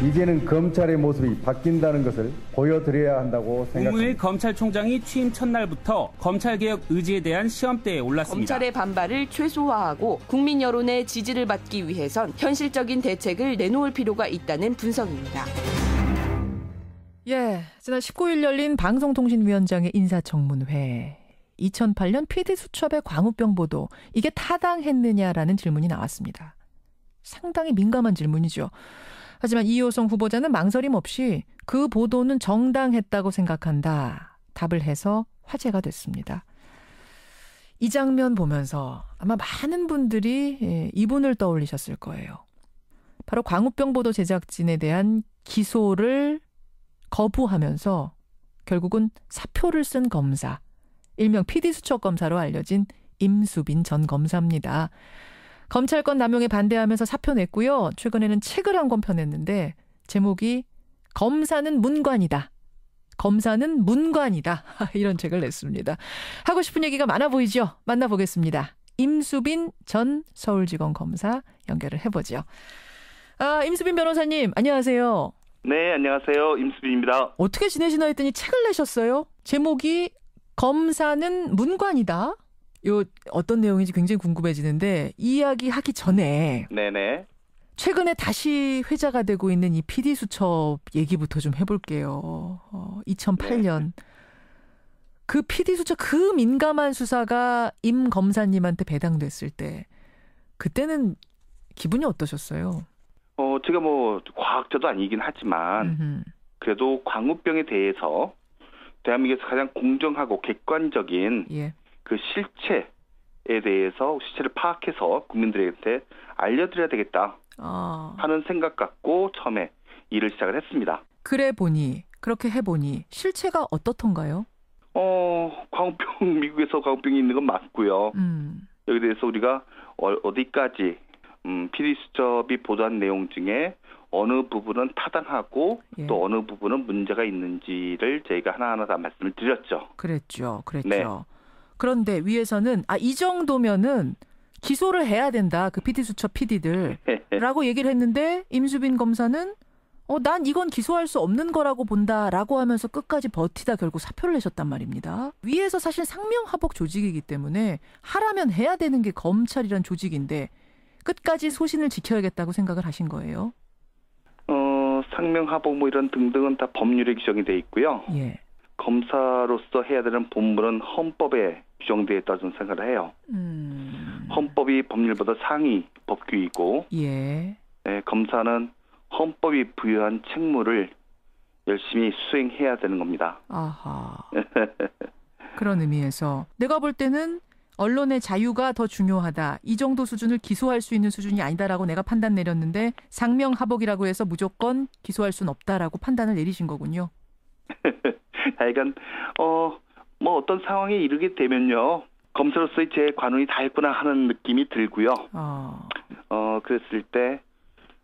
이제는 검찰의 모습이 바뀐다는 것을 보여드려야 한다고 생각합니다. 노무현 검찰총장이 취임 첫날부터 검찰개혁 의지에 대한 시험대에 올랐습니다. 검찰의 반발을 최소화하고 국민 여론의 지지를 받기 위해선 현실적인 대책을 내놓을 필요가 있다는 분석입니다. 예, 지난 19일 열린 방송통신위원장의 인사청문회. 2008년 PD수첩의 광우병 보도, 이게 타당했느냐라는 질문이 나왔습니다. 상당히 민감한 질문이죠. 하지만 이효성 후보자는 망설임 없이 그 보도는 정당했다고 생각한다. 답을 해서 화제가 됐습니다. 이 장면 보면서 아마 많은 분들이 이분을 떠올리셨을 거예요. 바로 광우병 보도 제작진에 대한 기소를 거부하면서 결국은 사표를 쓴 검사, 일명 PD수첩 검사로 알려진 임수빈 전 검사입니다. 검찰권 남용에 반대하면서 사표 냈고요. 최근에는 책을 한 권 펴냈는데 제목이 검사는 문관이다. 검사는 문관이다. 이런 책을 냈습니다. 하고 싶은 얘기가 많아 보이죠? 만나보겠습니다. 임수빈 전 서울지검 검사 연결을 해보죠. 임수빈 변호사님, 안녕하세요. 네, 안녕하세요. 임수빈입니다. 어떻게 지내시나 했더니 책을 내셨어요. 제목이 검사는 문관이다. 요 어떤 내용인지 굉장히 궁금해지는데 이 이야기 하기 전에 네네. 최근에 다시 회자가 되고 있는 이 PD수첩 얘기부터 좀 해볼게요. 2008년 네. 그 PD수첩 그 민감한 수사가 임 검사님한테 배당됐을 때 그때는 기분이 어떠셨어요? 제가 과학자도 아니긴 하지만 그래도 광우병에 대해서 대한민국에서 가장 공정하고 객관적인 그 실체에 대해서 실체를 파악해서 국민들한테 알려드려야 되겠다 하는 생각 갖고 처음에 일을 시작을 했습니다. 그렇게 해보니 실체가 어떻던가요? 광우병, 미국에서 광우병이 있는 건 맞고요. 여기에 대해서 우리가 어디까지 PD수첩이 보도한 내용 중에 어느 부분은 타당하고 또 어느 부분은 문제가 있는지를 저희가 하나하나 다 말씀을 드렸죠. 그랬죠. 네. 그런데 위에서는 이 정도면은 기소를 해야 된다. 그 PD수첩 PD들라고 얘기를 했는데 임수빈 검사는 난 이건 기소할 수 없는 거라고 본다라고 하면서 끝까지 버티다 결국 사표를 내셨단 말입니다. 위에서 사실 상명하복 조직이기 때문에 하라면 해야 되는 게 검찰이란 조직인데 끝까지 소신을 지켜야겠다고 생각을 하신 거예요? 상명하복 이런 등등은 다 법률에 규정이 돼 있고요. 예. 검사로서 해야 되는 본분은 헌법에 규정되어 있다고 저는 생각을 해요. 헌법이 법률보다 상위 법규이고 네, 검사는 헌법이 부여한 책무를 열심히 수행해야 되는 겁니다. 아하. 그런 의미에서 내가 볼 때는 언론의 자유가 더 중요하다. 이 정도 수준을 기소할 수 있는 수준이 아니다라고 내가 판단 내렸는데 상명하복이라고 해서 무조건 기소할 수는 없다라고 판단을 내리신 거군요. 하여간 어떤 상황에 이르게 되면요. 검사로서의 제 관운이 다 했구나 하는 느낌이 들고요. 그랬을 때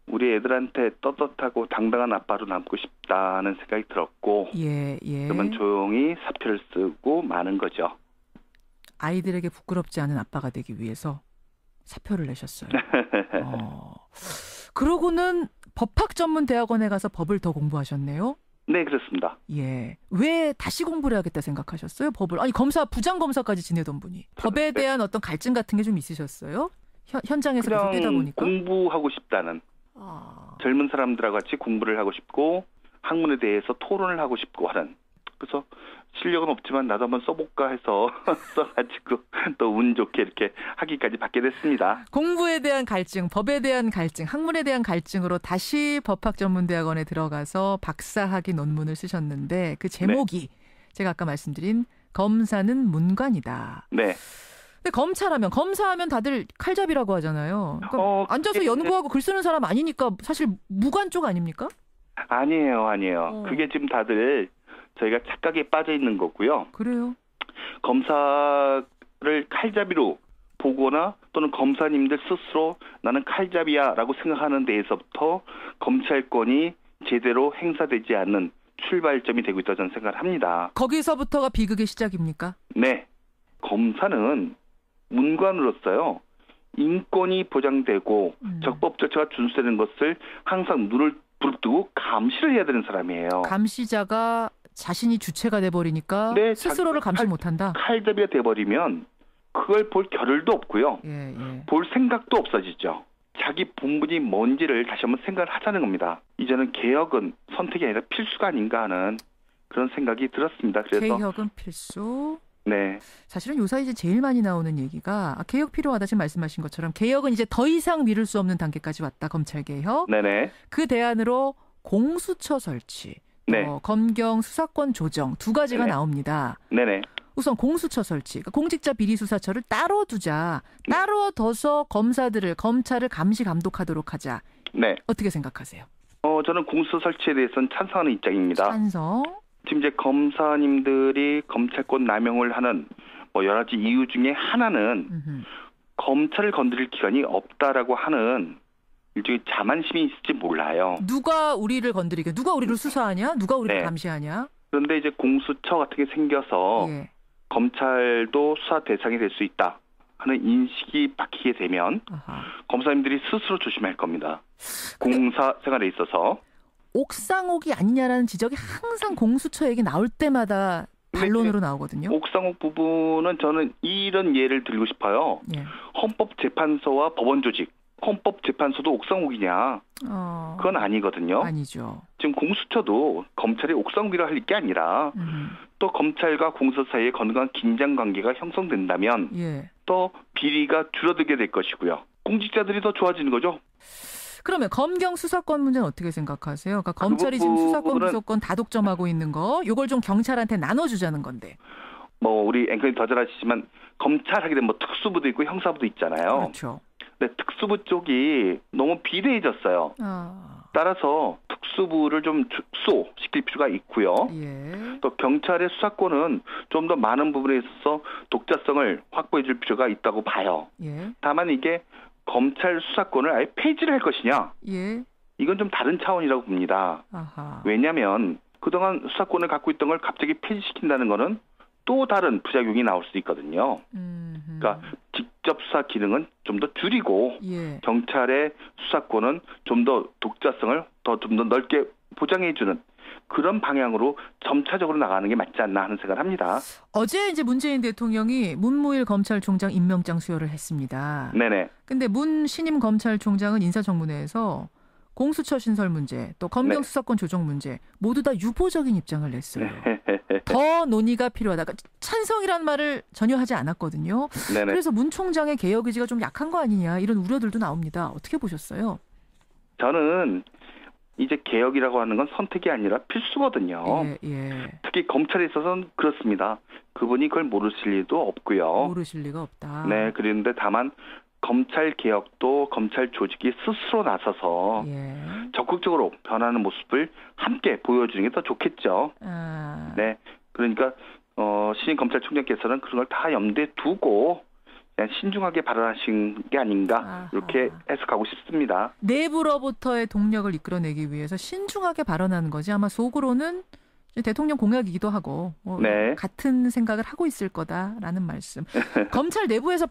우리 애들한테 떳떳하고 당당한 아빠로 남고 싶다는 생각이 들었고 그러면 조용히 사표를 쓰고 마는 거죠. 아이들에게 부끄럽지 않은 아빠가 되기 위해서 사표를 내셨어요. 그러고는 법학전문대학원에 가서 법을 더 공부하셨네요? 네, 그렇습니다. 예. 왜 다시 공부를 해야겠다 생각하셨어요? 법을. 아니, 부장검사까지 지내던 분이. 법에 대한 어떤 갈증 같은 게 좀 있으셨어요? 현장에서 계속 뛰다 보니까? 공부하고 싶다는. 젊은 사람들하고 같이 공부를 하고 싶고 학문에 대해서 토론을 하고 싶고 하는. 그래서 실력은 없지만 나도 한번 써볼까 해서 써가지고 또 운 좋게 이렇게 학위까지 받게 됐습니다. 공부에 대한 갈증, 법에 대한 갈증, 학문에 대한 갈증으로 다시 법학전문대학원에 들어가서 박사학위 논문을 쓰셨는데 그 제목이 제가 아까 말씀드린 검사는 문관이다. 네. 근데 검사하면 다들 칼잡이라고 하잖아요. 그러니까 앉아서 연구하고 글 쓰는 사람 아니니까 사실 무관 쪽 아닙니까? 아니에요. 그게 지금 다들 저희가 착각에 빠져 있는 거고요. 그래요? 검사를 칼잡이로 보거나 또는 검사님들 스스로 나는 칼잡이야라고 생각하는 데에서부터 검찰권이 제대로 행사되지 않는 출발점이 되고 있다고 저는 생각을 합니다. 거기서부터가 비극의 시작입니까? 네. 검사는 문관으로서요. 인권이 보장되고 적법 절차가 준수되는 것을 항상 눈을 부릅뜨고 감시를 해야 되는 사람이에요. 감시자가 자신이 주체가 돼버리니까 네, 스스로를 감시 못한다. 칼잡이가 돼버리면 그걸 볼 겨를도 없고요. 예. 볼 생각도 없어지죠. 자기 본분이 뭔지를 다시 한번 생각을 하자는 겁니다. 이제는 개혁은 선택이 아니라 필수가 아닌가 하는 그런 생각이 들었습니다. 그래서 개혁은 필수. 네. 사실은 요사이 이제 제일 많이 나오는 얘기가 개혁 필요하다 지금 말씀하신 것처럼 개혁은 이제 더 이상 미룰 수 없는 단계까지 왔다. 검찰 개혁. 네네. 그 대안으로 공수처 설치, 네. 검경 수사권 조정 두 가지가 네네. 나옵니다. 네네. 우선 공수처 설치, 그러니까 공직자 비리 수사처를 따로 두자. 따로 둬서 검찰을 감시 감독하도록 하자. 네. 어떻게 생각하세요? 저는 공수처 설치에 대해서는 찬성하는 입장입니다. 찬성. 지금 이제 검사님들이 검찰권 남용을 하는 여러 가지 이유 중에 하나는 검찰을 건드릴 기관이 없다라고 하는 일종의 자만심이 있을지 몰라요. 누가 우리를 건드리게, 누가 우리를 수사하냐, 누가 우리를 네. 감시하냐. 그런데 이제 공수처 같은 게 생겨서 예. 검찰도 수사 대상이 될 수 있다 하는 인식이 박히게 되면 아하. 검사님들이 스스로 조심할 겁니다. 공사 생활에 있어서. 옥상옥이 아니냐라는 지적이 항상 공수처 얘기 나올 때마다 반론으로 나오거든요. 옥상옥 부분은 저는 이런 예를 들고 싶어요. 예. 헌법재판소와 법원 조직. 헌법재판소도 옥상옥이냐? 그건 아니거든요. 아니죠. 지금 공수처도 검찰이 옥상옥이라 할 게 아니라 또 검찰과 공수처 사이에 건강한 긴장 관계가 형성된다면 예. 또 비리가 줄어들게 될 것이고요. 공직자들이 더 좋아지는 거죠. 그러면 검경 수사권 문제는 어떻게 생각하세요? 그러니까 검찰이 지금 수사권, 구속권 다 독점하고 있는 거, 이걸 좀 경찰한테 나눠주자는 건데. 우리 앵커님 더 잘 아시지만 검찰 하게 되면 특수부도 있고 형사부도 있잖아요. 그렇죠. 근데 특수부 쪽이 너무 비대해졌어요. 따라서 특수부를 좀 축소시킬 필요가 있고요. 예. 또 경찰의 수사권은 좀 더 많은 부분에 있어서 독자성을 확보해 줄 필요가 있다고 봐요. 예. 다만 이게 검찰 수사권을 아예 폐지를 할 것이냐? 예. 이건 좀 다른 차원이라고 봅니다. 아하. 왜냐하면 그동안 수사권을 갖고 있던 걸 갑자기 폐지시킨다는 거는 또 다른 부작용이 나올 수 있거든요. 그러니까 직접 수사 기능은 좀 더 줄이고 예. 경찰의 수사권은 좀 더 독자성을 좀 더 넓게 보장해주는 그런 방향으로 점차적으로 나가는 게 맞지 않나 하는 생각을 합니다. 어제 이제 문재인 대통령이 문무일 검찰총장 임명장 수여를 했습니다. 네네. 근데 문 신임 검찰총장은 인사청문회에서 공수처 신설 문제, 또 검경 네. 수사권 조정 문제 모두 다 유보적인 입장을 냈어요. 더 논의가 필요하다. 그러니까 찬성이라는 말을 전혀 하지 않았거든요. 네네. 그래서 문 총장의 개혁 의지가 좀 약한 거 아니냐 이런 우려들도 나옵니다. 어떻게 보셨어요? 저는 이제 개혁이라고 하는 건 선택이 아니라 필수거든요. 예. 특히 검찰에 있어서는 그렇습니다. 그분이 그걸 모르실 리도 없고요. 모르실 리가 없다. 네, 그런데 다만 검찰 개혁도 검찰 조직이 스스로 나서서 예. 적극적으로 변하는 모습을 함께 보여주는 게 더 좋겠죠. 네, 그러니까 신임 검찰총장께서는 그런 걸 다 염두에 두고 그냥 신중하게 발언하신 게 아닌가 이렇게 해석하고 싶습니다. 내부로부터의 동력을 이끌어내기 위해서 신중하게 발언하는 거지 아마 속으로는 대통령 공약이기도 하고 네. 같은 생각을 하고 있을 거다라는 말씀. 검찰 내부에서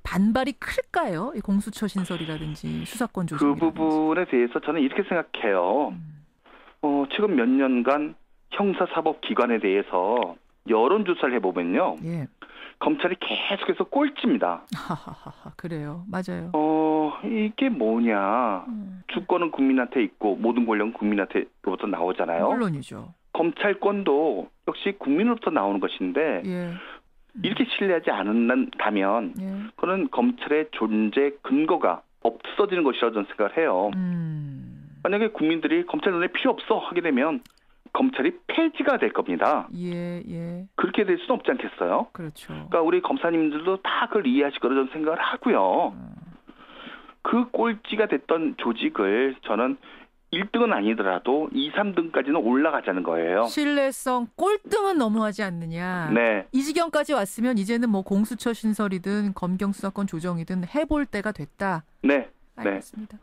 반발이 클까요? 이 공수처 신설이라든지 수사권 조정이라든지. 그 부분에 대해서 저는 이렇게 생각해요. 최근 몇 년간 형사사법기관에 대해서 여론조사를 해보면요. 예. 검찰이 계속해서 꼴찌입니다. 그래요. 맞아요. 이게 뭐냐. 주권은 국민한테 있고 모든 권력은 국민한테로부터 나오잖아요. 물론이죠. 검찰권도 역시 국민으로부터 나오는 것인데 예. 이렇게 신뢰하지 않는다면 그거는 검찰의 존재 근거가 없어지는 것이라고 저는 생각을 해요. 만약에 국민들이 검찰 눈에 필요 없어 하게 되면 검찰이 폐지가 될 겁니다. 예. 그렇게 될 수는 없지 않겠어요? 그렇죠. 그러니까 우리 검사님들도 다 그걸 이해하실 거라고 저는 생각을 하고요. 그 꼴찌가 됐던 조직을 저는 1등은 아니더라도 2, 3등까지는 올라가자는 거예요. 신뢰성 꼴등은 너무하지 않느냐. 네. 이 지경까지 왔으면 이제는 뭐 공수처 신설이든 검경 수사권 조정이든 해볼 때가 됐다. 네. 알겠습니다.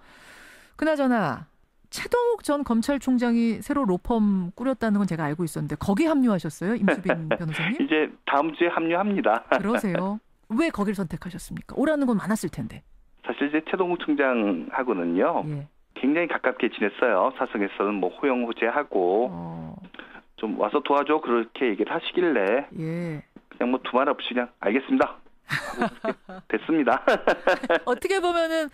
그나저나 최동욱 전 검찰총장이 새로 로펌 꾸렸다는 건 제가 알고 있었는데 거기 합류하셨어요? 임수빈 변호사님? 이제 다음 주에 합류합니다. 그러세요. 왜 거기를 선택하셨습니까? 오라는 건 많았을 텐데. 사실 이제 최동욱 총장하고는요. 예. 굉장히 가깝게 지냈어요. 사석에서는 뭐 호영호재하고 좀 와서 도와줘 그렇게 얘기를 하시길래 예. 그냥 뭐 두말 없이 그냥 알겠습니다. 됐습니다. 어떻게 보면은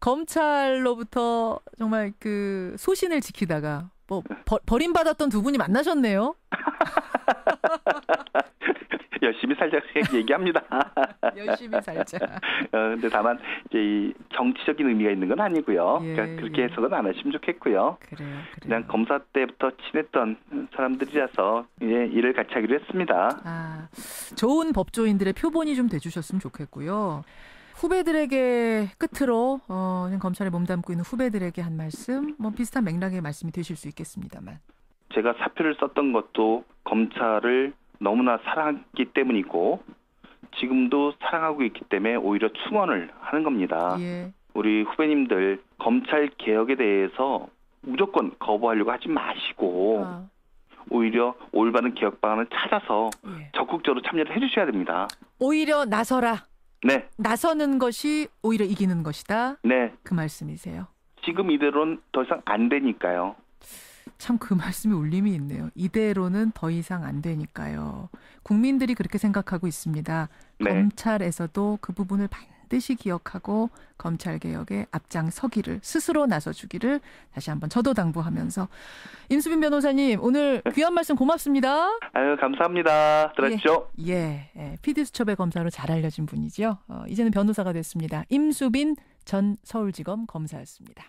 검찰로부터 정말 그 소신을 지키다가 뭐 버림받았던 두 분이 만나셨네요. 열심히 살자 얘기합니다. 열심히 살자. 근데 다만 이제 이 정치적인 의미가 있는 건 아니고요. 예, 그러니까 그렇게 해석은 안 하시면 좋겠고요. 그래요. 그냥 검사 때부터 친했던 사람들이라서 일을 같이 하기로 했습니다. 좋은 법조인들의 표본이 좀 돼주셨으면 좋겠고요. 후배들에게 끝으로 검찰에 몸담고 있는 후배들에게 한 말씀, 뭐 비슷한 맥락의 말씀이 되실 수 있겠습니다만. 제가 사표를 썼던 것도 검찰을 너무나 사랑했기 때문이고 지금도 사랑하고 있기 때문에 오히려 충원을 하는 겁니다. 예. 우리 후배님들 검찰 개혁에 대해서 무조건 거부하려고 하지 마시고 오히려 올바른 개혁 방안을 찾아서 적극적으로 참여를 해주셔야 됩니다. 오히려 나서라. 네. 나서는 것이 오히려 이기는 것이다. 네. 그 말씀이세요. 지금 이대로는 더 이상 안 되니까요. 참 그 말씀에 울림이 있네요. 이대로는 더 이상 안 되니까요. 국민들이 그렇게 생각하고 있습니다. 네. 검찰에서도 그 부분을 반드시 기억하고 검찰개혁에 앞장서기를 스스로 나서주기를 다시 한번 저도 당부하면서 임수빈 변호사님 오늘 귀한 말씀 고맙습니다. 아유 감사합니다. 들었죠? 예. PD수첩의 검사로 잘 알려진 분이죠. 이제는 변호사가 됐습니다. 임수빈 전 서울지검 검사였습니다.